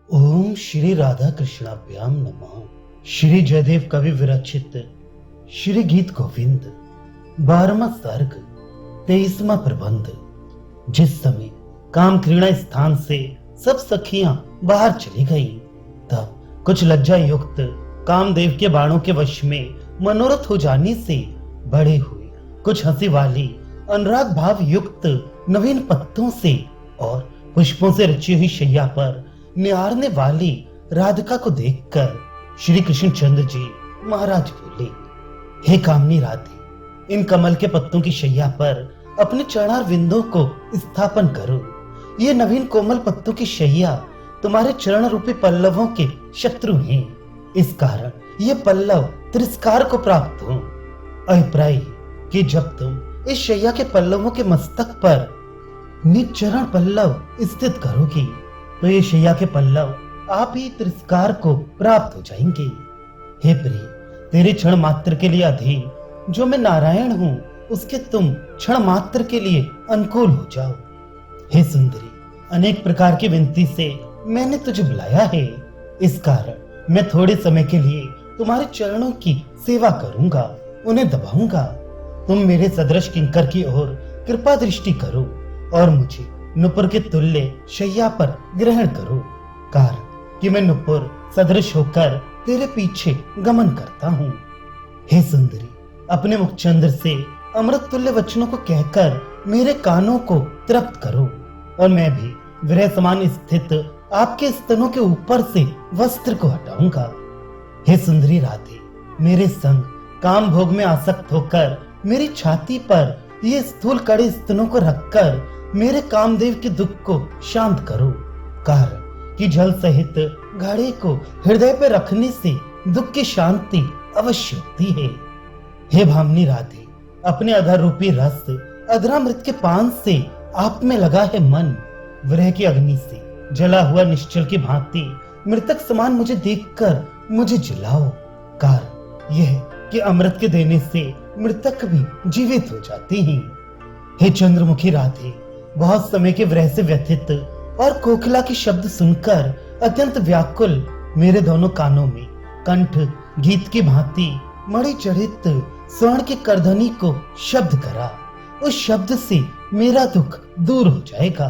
ओम श्री राधा कृष्णाभ्याम नमः। श्री जयदेव कवि विरचित श्री गीत गोविंद 12वां सर्ग 23वां प्रबंध। जिस समय काम क्रीड़ा स्थान से सब सखियां बाहर चली गई, तब कुछ लज्जा युक्त कामदेव के बाणों के वश में मनोरथ हो जाने से बड़े हुए कुछ हंसी वाली अनुराग भाव युक्त नवीन पत्तों से और पुष्पों से रची हुई शैया पर निहारने वाली राधिका को देखकर श्री कृष्ण चंद्र जी महाराज बोले, हे कामनी राधे, इन कमल के पत्तों की शैया पर अपने चरणार विंदों को स्थापन करो। ये नवीन कोमल पत्तों की शैया तुम्हारे चरण रूपी पल्लवों के शत्रु हैं। इस कारण ये पल्लव तिरस्कार को प्राप्त हो। अभिप्राय कि जब तुम इस शैया के पल्लवों के मस्तक पर निज चरण पल्लव स्थित करोगी, तो ये शैया के पल्लव आप ही तिरस्कार को प्राप्त हो जाएंगे। हे प्रिय, तेरे क्षण मात्र के लिए अधीन जो मैं नारायण हूँ, उसके तुम क्षण मात्र के लिए अनुकूल हो जाओ। हे सुंदरी, अनेक प्रकार की विनती से मैंने तुझे बुलाया है। इस कारण मैं थोड़े समय के लिए तुम्हारे चरणों की सेवा करूंगा, उन्हें दबाऊंगा। तुम मेरे सदृश किंकर की ओर कृपा दृष्टि करो और मुझे नुपुर के तुल्य शैया पर ग्रहण करो, कारण कि मैं नुपुर सदृश होकर तेरे पीछे गमन करता हूँ। हे सुंदरी, अपने मुखचंद्र से अमृत तुल्य वचनों को कहकर मेरे कानों को तृप्त करो, और मैं भी विरह समान स्थित आपके स्तनों के ऊपर से वस्त्र को हटाऊंगा। हे सुंदरी राधे, मेरे संग काम भोग में आसक्त होकर मेरी छाती पर ये स्थूल कड़े स्तनों को रखकर मेरे कामदेव के दुख को शांत करो, कारण कि जल सहित घड़े को हृदय पर रखने से दुख की शांति अवश्य होती है। हे भामनी राधे, अपने अधर रूपी रस अधरामृत के पान से आप में लगा है मन। विरह की अग्नि से जला हुआ निश्चल की भांति मृतक समान मुझे देखकर मुझे जलाओ, कारण यह कि अमृत के देने से मृतक भी जीवित हो जाते हैं। हे चंद्रमुखी राधे, बहुत समय के विरह से व्यथित और कोकिला के शब्द सुनकर अत्यंत व्याकुल मेरे दोनों कानों में कंठ गीत की भांति मणि जड़ित स्वर्ण के करधनी को शब्द करा। उस शब्द से मेरा दुख दूर हो जाएगा।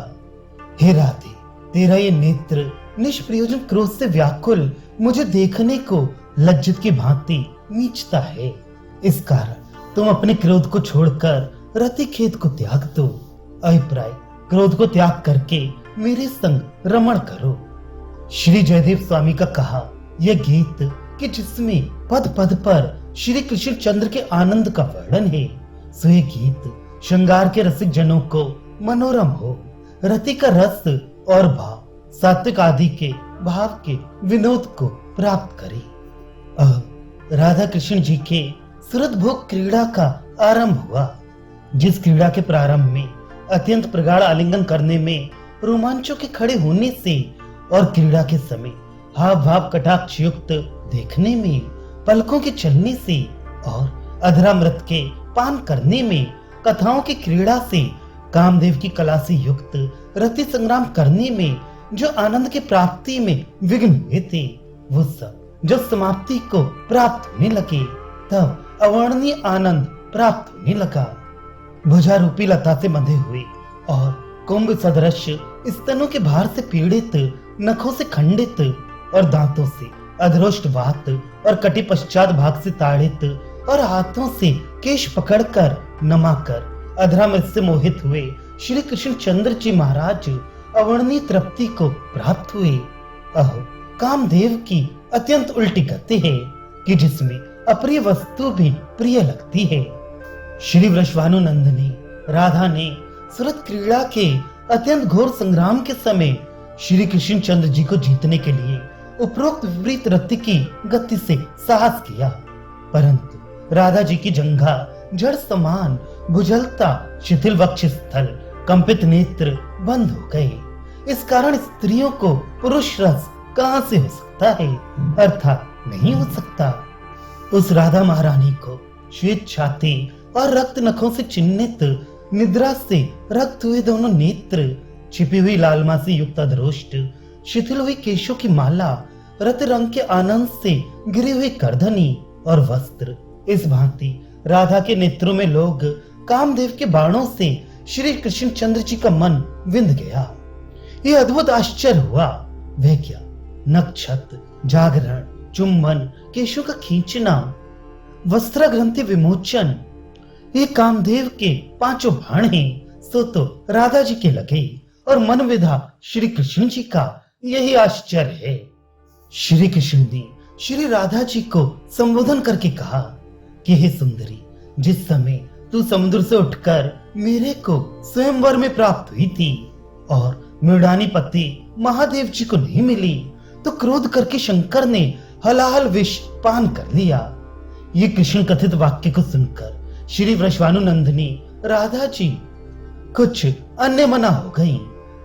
हे राधे, तेरा ये नेत्र निष्प्रयोजन क्रोध से व्याकुल मुझे देखने को लज्जित की भांति नीचता है। इस कारण तुम अपने क्रोध को छोड़कर रति खेद को त्याग दो। अभिप्राय, क्रोध को त्याग करके मेरे संग रमण करो। श्री जयदेव स्वामी का कहा यह गीत कि जिसमें पद पद पर श्री कृष्ण चंद्र के आनंद का वर्णन है, सो ये गीत श्रृंगार के रसिक जनों को मनोरम हो, रति का रस और भाव सात्विक आदि के भाव के विनोद को प्राप्त करे। अब राधा कृष्ण जी के सुरत भोग क्रीड़ा का आरंभ हुआ। जिस क्रीड़ा के प्रारंभ में अत्यंत प्रगाढ़ आलिंगन करने में, रोमांचों के खड़े होने से और क्रीड़ा के समय हाव भाव कटाक्ष युक्त देखने में, पलकों के चलने से और अधरामृत के पान करने में, कथाओं की क्रीड़ा से कामदेव की कला से युक्त रति संग्राम करने में जो आनंद की प्राप्ति में विघ्न हुए थे, वो सब जब समाप्ति को प्राप्त होने लगे, तब अवर्णनीय आनंद प्राप्त होने लगा। भुजा रूपी लता से बंधे हुए और कुंभ सदृश स्तनों के भार से पीड़ित, नखों से खंडित और दांतों से अधरोष्ट वात और कटी पश्चात भाग से ताड़ित और हाथों से केश पकड़कर नमाकर अधरामृत से मोहित हुए श्री कृष्ण चंद्र जी महाराज अवर्णनीय तृप्ति को प्राप्त हुए। अहो, कामदेव की अत्यंत उल्टी गति है कि जिसमें अप्रिय वस्तु भी प्रिय लगती है। श्री वृषभानु नंदिनी राधा ने सुरत क्रीड़ा के अत्यंत घोर संग्राम के समय श्री कृष्ण चंद्र जी को जीतने के लिए उपरोक्त विपरीत रति की गति से साहस किया, परंतु राधा जी की जंघा जड़ समान भुजलता, शिथिल वक्ष स्थल, कंपित नेत्र बंद हो गए। इस कारण स्त्रियों को पुरुष रस कहां से हो सकता है, अर्थात नहीं हो सकता। उस राधा महारानी को श्वेत छाती और रक्त नखों से चिन्हित, निद्रा से रक्त हुए दोनों नेत्र, छिपी हुई लालमा से युक्त अधरोष्ट, शिथिल हुई केशों की माला, रत रंग के आनंद से गिरी हुई करधनी और वस्त्र, इस भांति राधा के नेत्रों में लोग कामदेव के बाणों से श्री कृष्ण चंद्र जी का मन विंध गया। ये अद्भुत आश्चर्य हुआ। वह क्या, नक्षत, जागरण, चुम्बन, केशों का खींचना, वस्त्र ग्रंथि विमोचन, ये कामदेव के पांचों बाण हैं, सो तो राधा जी के लगे और मन विधा श्री कृष्ण जी का यही आश्चर्य है। श्री कृष्ण ने श्री राधा जी को संबोधन करके कहा कि हे सुंदरी, जिस समय तू समुद्र से उठकर मेरे को स्वयंवर में प्राप्त हुई थी और मृडानी पति महादेव जी को नहीं मिली, तो क्रोध करके शंकर ने हलाहल विष पान कर लिया। ये कृष्ण कथित वाक्य को सुनकर श्री वृषभानुनंदिनी राधा जी कुछ अन्य मना हो गई,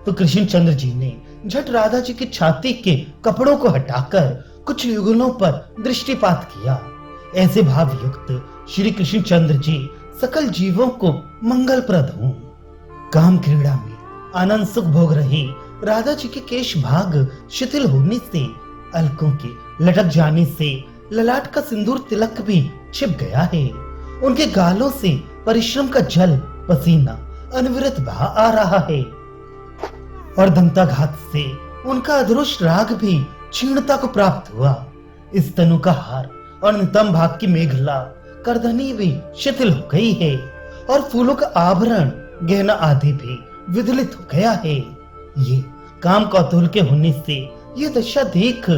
तो कृष्ण चंद्र जी ने झट राधा जी की छाती के कपड़ों को हटाकर कुछ युगलों पर दृष्टिपात किया। ऐसे भाव युक्त श्री कृष्ण चंद्र जी सकल जीवों को मंगलप्रद हों। काम क्रीड़ा में आनंद सुख भोग रही राधा जी के केश भाग शिथिल होने से, अलकों के लटक जाने से ललाट का सिंदूर तिलक भी छिप गया है। उनके गालों से परिश्रम का जल पसीना अनविरत बहा आ रहा है और दंताघात से उनका अधरोष राग भी क्षीणता को प्राप्त हुआ। इस तनु का हार और नितंब भाग की मेघला करधनी भी शिथिल हो गई है और फूलों का आभरण गहना आदि भी विदलित हो गया है। ये काम कौतूहल के होने से ये दशा देख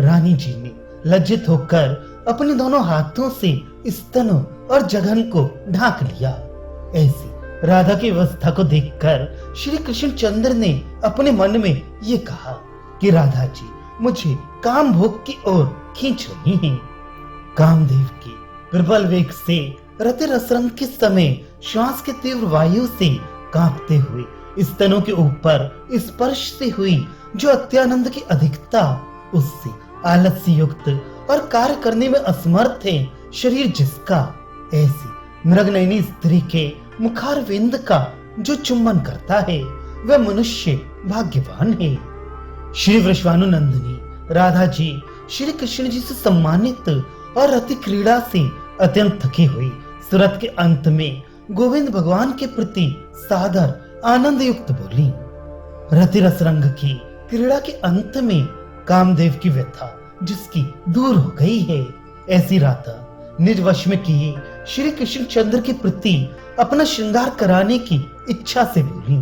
रानी जी ने लज्जित होकर अपने दोनों हाथों से स्तनों और जघन को ढांक लिया। ऐसी राधा की अवस्था को देखकर श्री कृष्ण चंद्र ने अपने मन में ये कहा कि राधा जी मुझे काम भोग की ओर खींच रही हैं। कामदेव के प्रबल वेग से रति रसरंग के समय श्वास के तीव्र वायु से कांपते हुए स्तनों के ऊपर स्पर्श से हुई जो अत्यानंद की अधिकता, उससे आलस्य युक्त और कार्य करने में असमर्थ है शरीर जिसका, ऐसी मृगनयनी स्त्री के मुखारविंद का जो चुम्बन करता है वह मनुष्य भाग्यवान है। श्री वृषभानुनंदिनी राधा जी श्री कृष्ण जी से सम्मानित और रति क्रीड़ा से अत्यंत थकी हुई सूरत के अंत में गोविंद भगवान के प्रति सादर आनंद युक्त बोली। रति रसरंग की क्रीड़ा के अंत में कामदेव की व्यथा जिसकी दूर हो गई है, ऐसी राधा निज वश में किए श्री कृष्ण चंद्र के प्रति अपना श्रृंगार कराने की इच्छा से बोली।